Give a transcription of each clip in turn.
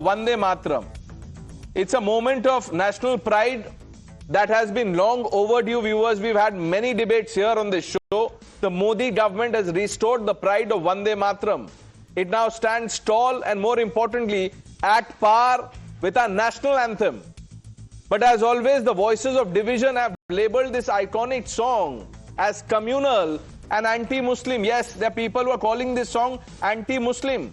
Vande Mataram. It's a moment of national pride that has been long overdue, viewers. We've had many debates here on this show. The Modi government has restored the pride of Vande Mataram. It now stands tall and, more importantly, at par with our national anthem. But as always, the voices of division have labeled this iconic song as communal and anti-Muslim. Yes, there are people who are calling this song anti-Muslim.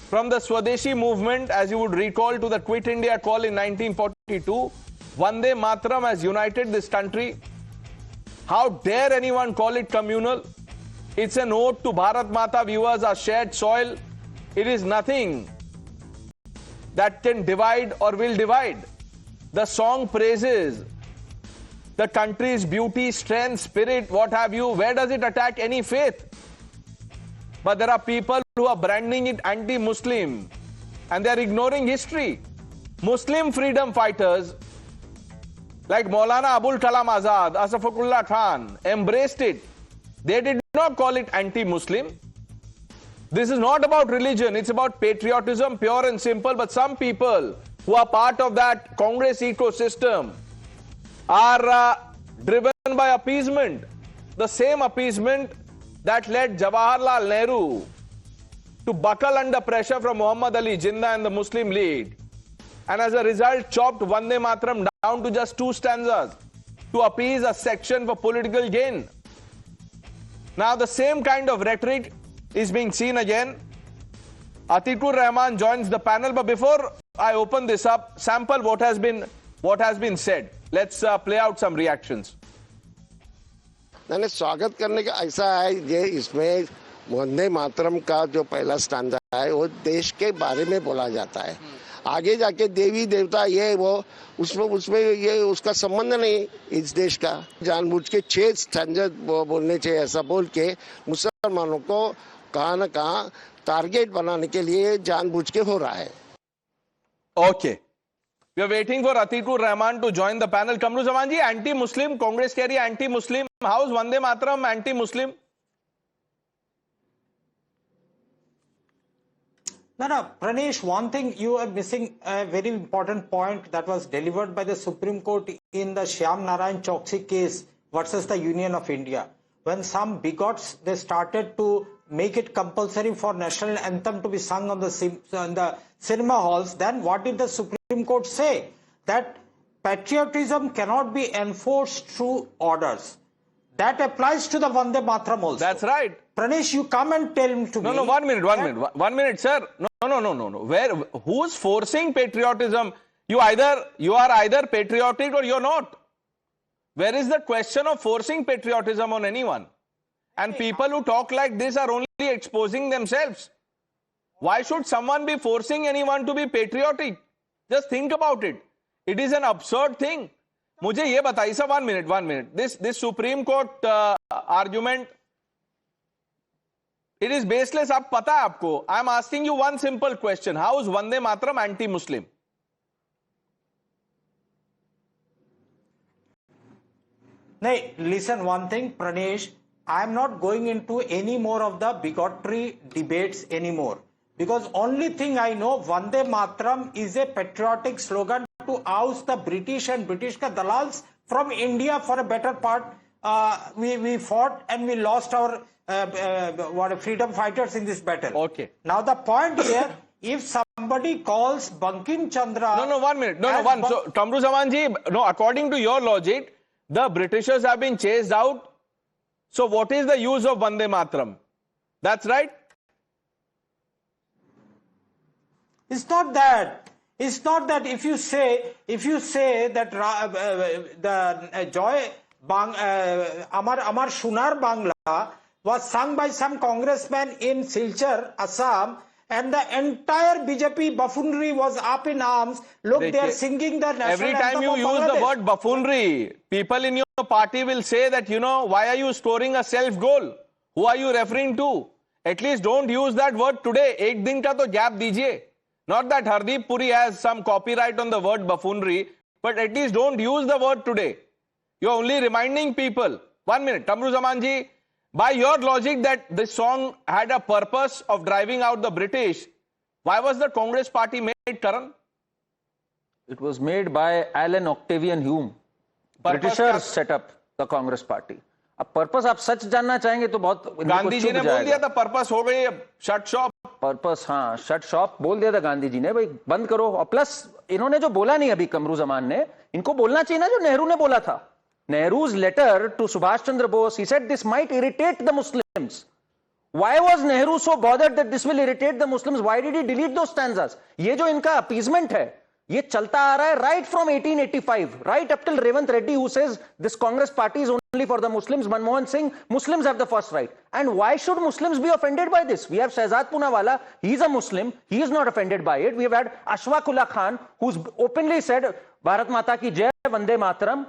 From the Swadeshi movement, as you would recall, to the Quit India call in 1942, Vande Mataram has united this country. How dare anyone call it communal? It's an ode to Bharat Mata, viewers, our shared soil. It is nothing that can divide or will divide. The song praises the country's beauty, strength, spirit, what have you. Where does it attack any faith? But there are people who are branding it anti-Muslim and they are ignoring history. Muslim freedom fighters like Maulana Abul Kalam Azad, Asafullah Khan embraced it. They did not call it anti-Muslim. This is not about religion, it's about patriotism, pure and simple. But some people who are part of that Congress ecosystem are driven by appeasement. The same appeasement that led Jawaharlal Nehru to buckle under pressure from Muhammad Ali Jinnah and the Muslim League. And as a result, chopped Vande Mataram down to just 2 stanzas to appease a section for political gain. Now the same kind of rhetoric is being seen again. Atikur Rahman joins the panel, but before I open this up, sample what has been said. Let's play out some reactions. मैंने स्वागत करने का ऐसा है, ये इसमें वंदे मातरम का जो पहला स्टैंजा है वो देश के बारे में बोला जाता है. आगे जाके देवी देवता ये वो उसमें ये उसका संबंध नहीं इस देश का. जानबूझ के 6 स्टैंजा बोलने चाहिए ऐसा बोल के मुसलमानों को कहाँ न कहाँ टारगेट बनाने के लिए जानबूझ के हो रहा है. Okay. We are waiting for Atikur Rahman to join the panel. Kamru Zaman ji, anti-Muslim, Congress keh rahi hai anti-Muslim. How is Vande Mataram anti-Muslim? No, Pranesh, one thing you are missing a very important point that was delivered by the Supreme Court in the Shyam Narayan Choksi case versus the Union of India. When some bigots, they started to make it compulsory for national anthem to be sung on the cinema halls, then what did the Supreme Court say? That patriotism cannot be enforced through orders. That applies to the Vande Mataram also. That's right. Pranesh, you come and tell me to me. No, 1 minute, sir. No. Who's forcing patriotism? You are either patriotic or you're not. Where is the question of forcing patriotism on anyone? And people who talk like this are only exposing themselves. Why should someone be forcing anyone to be patriotic? Just think about it. It is an absurd thing. मुझे ये बताइए sir, 1 minute. This Supreme Court argument, it is baseless. आप पता है आपको? I am asking you one simple question. How is Vande Mataram anti-Muslim? No, listen one thing, Pranesh. I am not going into any more of the bigotry debates anymore. Because only thing I know, Vande Mataram is a patriotic slogan to oust the British and British ka dalals from India for a better part. We fought and we lost our freedom fighters in this battle. Okay. Now the point here, if somebody calls Bankim Chandra... No, 1 minute. So, Kamru Zaman ji, no, according to your logic, the Britishers have been chased out. So what is the use of Vande Mataram? That's right. It's not that. It's not that if you say that the Joy Amar Shunar Bangla was sung by some congressman in Silchar, Assam, and the entire BJP buffoonery was up in arms. Look, they are singing the national Every time anthem you of use the Bangladesh. word buffoonery, people in your party will say that, why are you scoring a self-goal? Who are you referring to? At least don't use that word today. Ek din ka to gap dijiye. Not that Hardeep Puri has some copyright on the word buffoonery, but at least don't use the word today. You're only reminding people. 1 minute, Kamru Zaman ji, by your logic that this song had a purpose of driving out the British, Why was the Congress party made, Karan? It was made by Alan Octavian Hume. Purpose Britishers क्या? set up the Congress party. अब purpose आप सच जानना चाहेंगे तो बहुत गांधी जी ने बोल दिया था पर्पस हो गई, शट शॉप। पर्पस, हाँ, शट शॉप बोल दिया था गांधी जी ने, भाई बंद करो। और प्लस इन्होंने जो बोला नहीं अभी कमरू जमान ने, इनको बोलना चाहिए ना जो नेहरू ने बोला था। Nehru's letter to Subhash Chandra Bose, he said this might irritate the Muslims. Why was Nehru so bothered that this will irritate the Muslims? Why did he delete those stanzas? ये जो इनका appeasement है, ये चलता आ रहा है right from 1885, right up till Revant Reddy, who says this Congress party is only for the Muslims. Manmohan Singh, Muslims have the first right. And why should Muslims be offended by this? We have Shehzad Poonawala, he's a Muslim, he is not offended by it. We have had Ashfaq Ullah Khan, who's openly said, Bharat Mata ki Jai, Vande Mataram.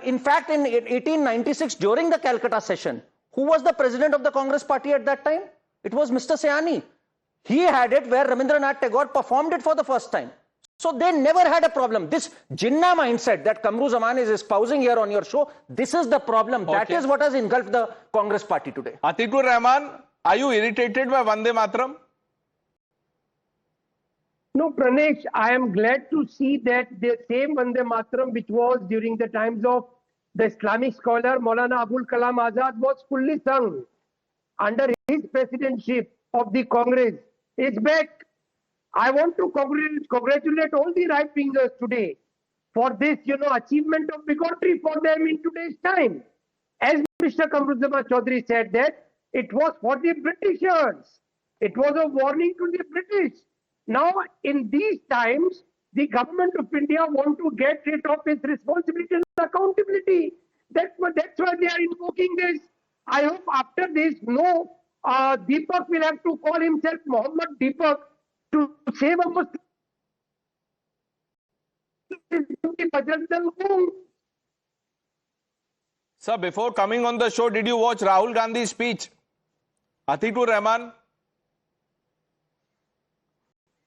In fact, in 1896, during the Calcutta session, who was the president of the Congress party at that time? It was Mr. Sayani. He had it where Rabindranath Tagore performed it for the first time. So they never had a problem. This Jinnah mindset that Kamru Zaman is espousing here on your show, this is the problem. That is what has engulfed the Congress party today. Atikur Rahman, are you irritated by Vande Mataram? No, Pranesh, I am glad to see that the same Vande Mataram which was during the times of the Islamic scholar Maulana Abul Kalam Azad was fully sung under his presidency of the Congress is back. I want to congratulate all the right wingers today for this, achievement of bigotry for them in today's time. As Mr. Kamruzzama Chaudhary said that it was for the Britishers. It was a warning to the British. Now, in these times, the government of India want to get rid of its responsibility and accountability. That's why they are invoking this. I hope after this, Deepak will have to call himself Muhammad Deepak to save a Muslim. Sir, before coming on the show, did you watch Rahul Gandhi's speech? Atikur Rahman?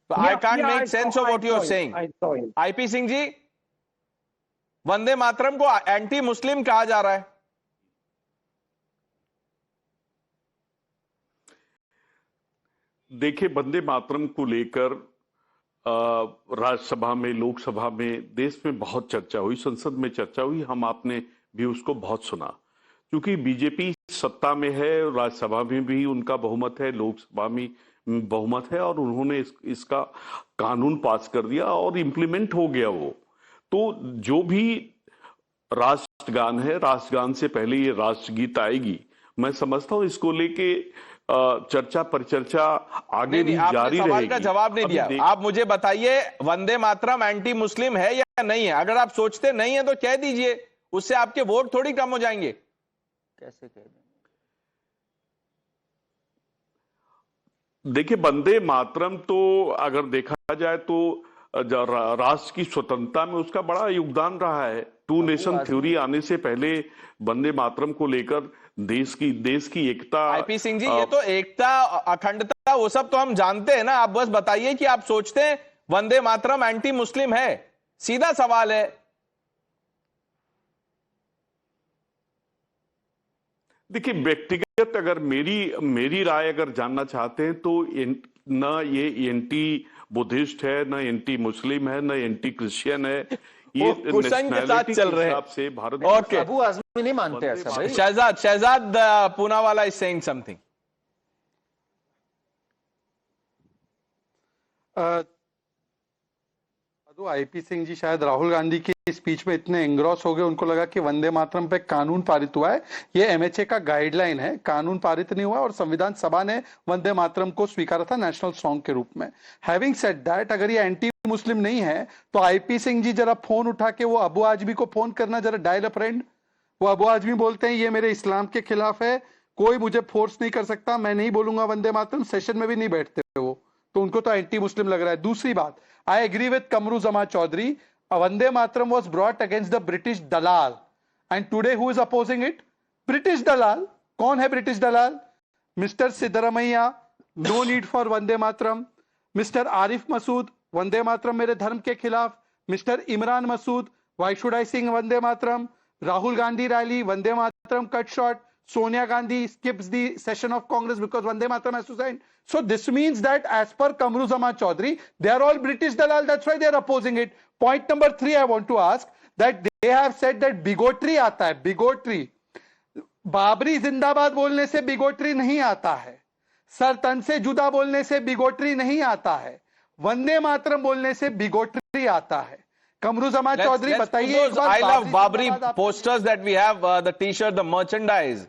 I can't make sense of what you're saying. I saw him. IP Singh जी, वंदे मातरम को anti Muslim कहा जा रहा है। देखिए, वंदे मातरम को लेकर राज्यसभा में, लोकसभा में, देश में बहुत चर्चा हुई, संसद में चर्चा हुई। हम आपने भी उसको बहुत सुना, क्योंकि बीजेपी सत्ता में है, राज्यसभा में भी उनका बहुमत है, लोकसभा में बहुमत है, और उन्होंने इसका कानून पास कर दिया और इम्प्लीमेंट हो गया वो। तो जो भी राष्ट्रगान है, राष्ट्रगान से पहले ये राष्ट्रगीत आएगी। मैं समझता हूं इसको लेके चर्चा परिचर्चा आगे भी जारी रहेगी। सवाल का जवाब नहीं दिया। आप मुझे बताइए, वंदे मातरम एंटी मुस्लिम है या नहीं है? अगर आप सोचते नहीं है तो कह दीजिए, उससे आपके वोट थोड़ी कम हो जाएंगे। कैसे कह दें? देखिए, वंदे मातरम तो अगर देखा जाए तो राष्ट्र की स्वतंत्रता में उसका बड़ा योगदान रहा है। टू नेशन थ्योरी आने से पहले वंदे मातरम को लेकर देश की एकता। आईपी सिंह जी, ये तो एकता, अखंडता, वो सब तो हम जानते हैं ना। आप बस बताइए कि आप सोचते हैं वंदे मातरम एंटी मुस्लिम है? सीधा सवाल है। देखिए, व्यक्तिगत अगर मेरी राय अगर जानना चाहते हैं तो न ये एंटी बुद्धिस्ट है, न एंटी मुस्लिम है, न एंटी क्रिश्चियन है। ये क्वेश्चन के साथ चल रहे हैं से भारत ओके। अबू आजमी नहीं मानते ऐसा भाई। Shehzad Poonawalla is saying something. IP Singh ji शायद राहुल गांधी की स्पीच में इतने एंग्रॉस हो गए, उनको लगा कि वंदे मातरम पे कानून पारित हुआ है। ये एमएचए का गाइडलाइन है, कानून पारित नहीं हुआ और संविधान सभा ने वंदे मातरम को स्वीकारा था नेशनल सॉन्ग के रूप में। हैविंग सेड दैट, अगर ये एंटी मुस्लिम नहीं है तो आईपी सिंह जी जरा फोन उठा के वो अबू आजमी को फोन करना, जरा डायल अ फ्रेंड। वो अबू आजमी बोलते हैं ये मेरे इस्लाम के खिलाफ है, कोई मुझे फोर्स नहीं कर सकता, मैं नहीं बोलूंगा वंदे मातरम। सेशन में भी नहीं बैठते वो, तो उनको तो एंटी मुस्लिम लग रहा है। दूसरी बात, I agree with Kamru Zaman Chaudhary. Vande Mataram was brought against the British Dalal, and today who is opposing it? British Dalal. कौन है British Dalal? Mr. Siddaramaiah. No need for Vande Mataram. Mr. Arif Masood. Vande Mataram मेरे धर्म के खिलाफ. Mr. Imran Masood. Why should I sing Vande Mataram? Rahul Gandhi rally. Vande Mataram cut short. Sonia Gandhi skips the session of Congress because Vande Mataram has to sign. So this means that as per Kamru Zaman Chaudhary, they are all British dalal. That's why they are opposing it. Point number 3, I want to ask that they have said that bigotry आता है, bigotry. Babri जिंदाबाद बोलने से बिगोटरी नहीं आता है, sir तन से जुदा बोलने से बिगोटरी नहीं आता है, वंदे मातरम बोलने से बिगोटरी आता है. कमरू जमान चौधरी बताइए. I love Babri posters that we have, the t-shirt, the merchandise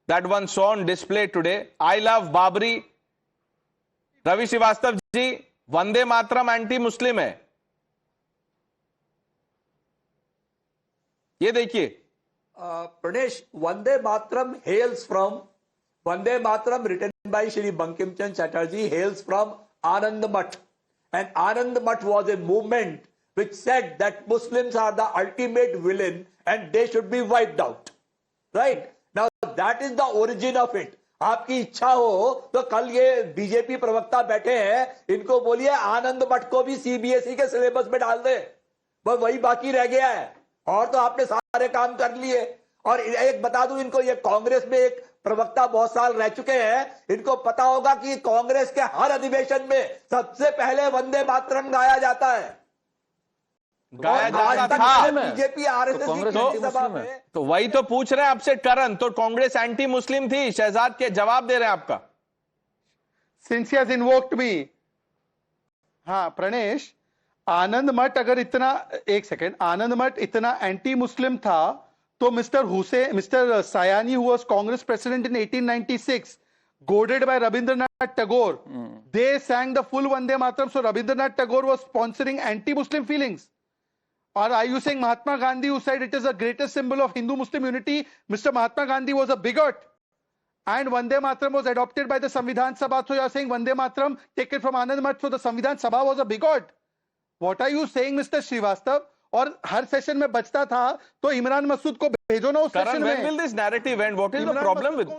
that one saw on display today. I love Babri. Ravi Srivastava ji, Vande Mataram anti Muslim है, ये देखिए. Pranesh, Vande Mataram hails from, Vande Mataram written by Shri Bankim Chand Chatterjee hails from Anand Math. And Anand Math was a movement which said that Muslims are the ultimate villain and they should be wiped out. Right? Now that is the origin of it. आपकी इच्छा हो तो कल ये BJP प्रवक्ता बैठे हैं, इनको बोलिए आनंद मठ को भी सीबीएसई के सिलेबस में डाल दे, बस वही बाकी रह गया है और तो आपने सारे काम कर लिए. और एक बता दूं इनको, ये कांग्रेस में एक प्रवक्ता बहुत साल रह चुके हैं, इनको पता होगा कि कांग्रेस के हर अधिवेशन में सबसे पहले वंदे मातरम गाया जाता है. गाया जाता था. बीजेपी आरएसएस तो वही तो पूछ रहे हैं आपसे करण, तो कांग्रेस एंटी मुस्लिम थी, शहजाद के जवाब दे रहे हैं आपका. Since he has invoked me. हाँ प्रणेश, आनंद मठ अगर इतना, एक सेकेंड, आनंद मठ इतना एंटी मुस्लिम था तो mister Sayani who was Congress president in 1896, goaded by Rabindranath Tagore, they sang the full Vande Mataram. So Rabindranath Tagore was sponsoring anti-Muslim feelings. Or are you saying Mahatma Gandhi, who said it is the greatest symbol of Hindu-Muslim unity, Mr. Mahatma Gandhi was a bigot? And Vande Mataram was adopted by the Samvidhan Sabha. So you are saying Vande Mataram taken from Anand Math, so the Samvidhan Sabha was a bigot? What are you saying, Mr. Srivastav? और हर session में बचता था तो इमरान मसूद को भेजो ना उस session में. When will this narrative end? What is the problem with?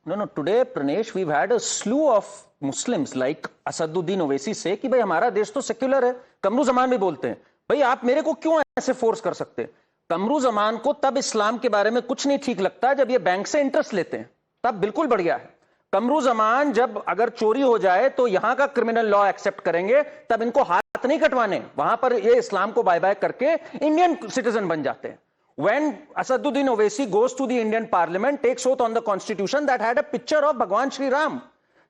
No, today Pranesh, we've had a slew of Muslims like Asaduddin Owaisi say कि भाई हमारा देश तो सेक्युलर है. कमरू जमान भी बोलते हैं भाई आप मेरे को क्यों ऐसे फोर्स कर सकते हैं. कमरू जमान को तब इस्लाम के बारे में कुछ नहीं ठीक लगता जब ये बैंक से इंटरेस्ट लेते हैं, तब बिल्कुल बढ़िया है. कमरू जमान जब अगर चोरी हो जाए तो यहां का क्रिमिनल लॉ एक्सेप्ट करेंगे, तब इनको हाथ नहीं कटवाने, वहां पर ये इस्लाम को बाय बाय करके इंडियन सिटीजन बन जाते हैं. When Asaduddin Owaisi goes to the Indian Parliament, takes oath on the Constitution that had a picture of Bhagwan Shri Ram,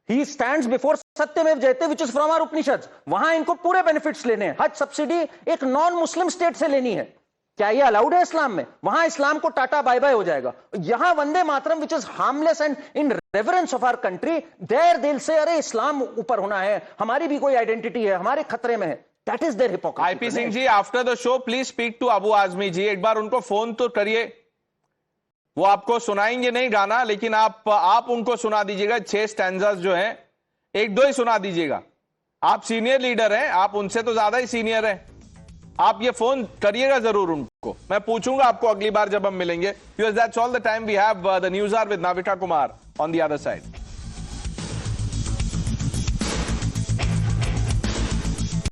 he stands before Satyamev Jayate, which is from our Upanishads. वहां इनको पूरे benefits लेने हैं. हज subsidy एक non Muslim state से लेनी है. क्या ये अलाउड है इस्लाम में? वहां इस्लाम को टाटा बाय बाय हो जाएगा. यहां Vande Mataram which is harmless and in reverence of our country, there दिल से अरे इस्लाम ऊपर होना है, हमारी भी कोई आइडेंटिटी है, हमारे खतरे में है. That is their hypocrisy. IP Singh ji, after the show please speak to Abu Azmi ji. एक बार उनको फोन तो करिए, वो आपको सुनाएंगे नहीं गाना, लेकिन आप उनको सुना दीजिएगा 6 स्टैंजास जो हैं, 1-2 ही सुना दीजिएगा. आप सीनियर लीडर हैं, आप उनसे तो ज्यादा ही सीनियर हैं. आप ये फोन करिएगा जरूर उनको. मैं पूछूंगा आपको अगली बार जब हम मिलेंगे. That's all the time we have. The news hour with Navita Kumar on the other side.